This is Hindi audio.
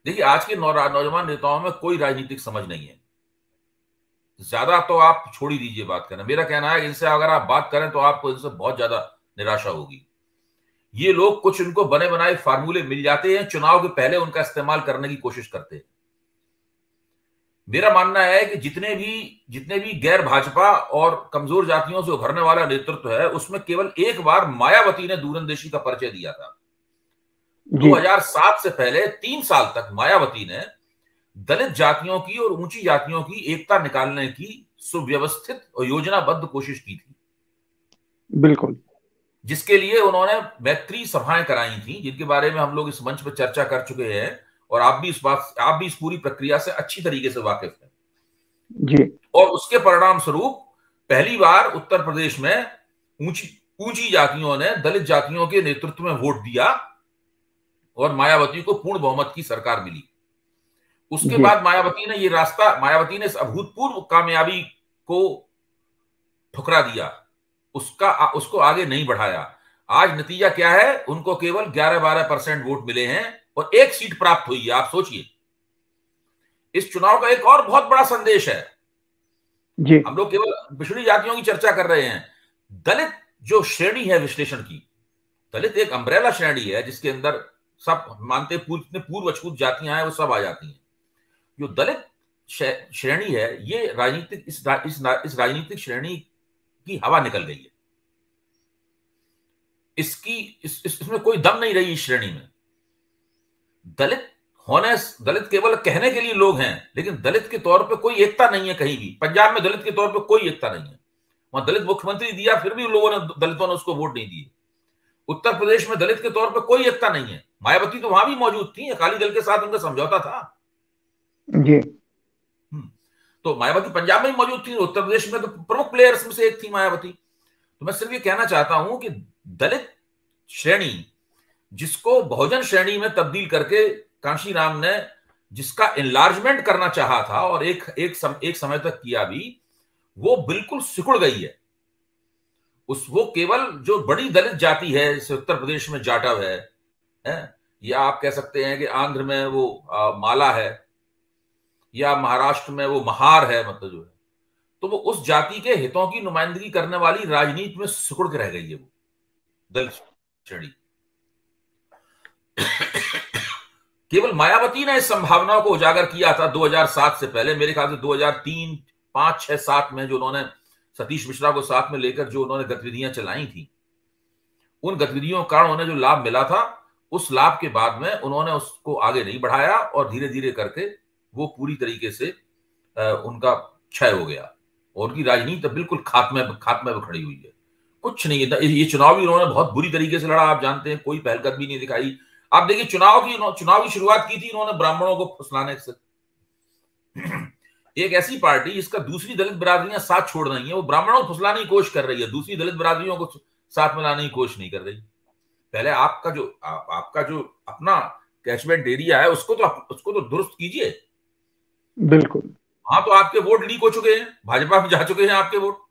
देखिए, आज के नौजवान नेताओं में कोई राजनीतिक समझ नहीं है। ज्यादा तो आप छोड़ ही दीजिए बात करना। मेरा कहना है इनसे अगर आप बात करें तो आपको इनसे बहुत ज्यादा निराशा होगी। ये लोग कुछ इनको बने बनाए फार्मूले मिल जाते हैं, चुनाव के पहले उनका इस्तेमाल करने की कोशिश करते हैं। मेरा मानना है कि जितने भी गैर भाजपा और कमजोर जातियों से उभरने वाला नेतृत्व है, उसमें केवल एक बार मायावती ने दूरंदेशी का परिचय दिया था। जी 2007 से पहले 3 साल तक मायावती ने दलित जातियों की और ऊंची जातियों की एकता निकालने की सुव्यवस्थित और योजनाबद्ध कोशिश की थी, बिल्कुल। जिसके लिए उन्होंने मैत्री सभाएं कराई थी, जिनके बारे में हम लोग इस मंच पर चर्चा कर चुके हैं। और आप भी इस पूरी प्रक्रिया से अच्छी तरीके से वाकिफ हैं। जी और उसके परिणाम स्वरूप पहली बार उत्तर प्रदेश में ऊंची ऊंची जातियों ने दलित जातियों के नेतृत्व में वोट दिया और मायावती को पूर्ण बहुमत की सरकार मिली। उसके जी बाद मायावती ने इस अभूतपूर्व कामयाबी को ठुकरा दिया, उसको आगे नहीं बढ़ाया। आज नतीजा क्या है? उनको केवल 11-12% वोट मिले हैं और 1 सीट प्राप्त हुई है। आप सोचिए, इस चुनाव का एक और बहुत बड़ा संदेश है। जी हम लोग केवल पिछड़ी जातियों की चर्चा कर रहे हैं। दलित जो श्रेणी है विश्लेषण की, दलित एक अम्ब्रेला श्रेणी है जिसके अंदर सब मानते पूर्व अछूत जातियां हैं वो सब आ जाती हैं। जो दलित श्रेणी है, ये इस राजनीतिक श्रेणी की हवा निकल गई है। इसमें कोई दम नहीं रही इस श्रेणी में। दलित केवल कहने के लिए लोग हैं, लेकिन दलित के तौर पे कोई एकता नहीं है कहीं भी। पंजाब में दलित के तौर पे कोई एकता नहीं है। वहां दलित मुख्यमंत्री दिया, फिर भी लोगों ने दलितों ने उसको वोट नहीं दिए। उत्तर प्रदेश में दलित के तौर पे कोई एकता नहीं है। मायावती तो वहां भी मौजूद थी, अकाली दल के साथ उनका समझौता था। जी तो मायावती पंजाब में भी मौजूद थी, उत्तर प्रदेश में तो प्रमुख प्लेयर्स में से एक थी मायावती। तो मैं सिर्फ ये कहना चाहता हूं कि दलित श्रेणी, जिसको बहुजन श्रेणी में तब्दील करके कांशीराम ने जिसका एनलार्जमेंट करना चाहा था और एक समय तक किया भी, वो बिल्कुल सिकुड़ गई है। वो केवल जो बड़ी दलित जाति है, जैसे उत्तर प्रदेश में जाटव है, या आप कह सकते हैं कि आंध्र में वो माला है, या महाराष्ट्र में वो महार है, मतलब जो है, तो वो उस जाति के हितों की नुमाइंदगी करने वाली राजनीति में सिकुड़ के रह गई है वो दलित श्रेणी। केवल मायावती ने इस संभावना को उजागर किया था 2007 से पहले। मेरे ख्याल से 2003, 5, 6, 7 में जो उन्होंने सतीश मिश्रा को साथ में लेकर जो उन्होंने गतिविधियां चलाई थी, उन गतिविधियों के कारण उन्हें जो लाभ मिला था, उस लाभ के बाद में उन्होंने उसको आगे नहीं बढ़ाया और धीरे धीरे करके वो पूरी तरीके से उनका क्षय हो गया और उनकी राजनीति बिल्कुल खात्मे में खड़ी हुई है। कुछ नहीं, ये चुनाव भी उन्होंने बहुत बुरी तरीके से लड़ा। आप जानते हैं, कोई पहलकदमी नहीं दिखाई। आप देखिए, चुनाव की शुरुआत की थी इन्होंने ब्राह्मणों को फुसलाने से। एक ऐसी पार्टी जिसका दूसरी दलित बिरादरियां साथ छोड़ रही हैं, वो ब्राह्मणों को फुसलाने की कोशिश कर रही है, दूसरी दलित बिरादरियों को साथ में लाने की कोशिश नहीं कर रही। पहले आपका जो अपना कैचमेंट एरिया है, उसको तो दुरुस्त कीजिए। बिल्कुल। हाँ, तो आपके वोट लीक हो चुके हैं, भाजपा में जा चुके हैं आपके वोट।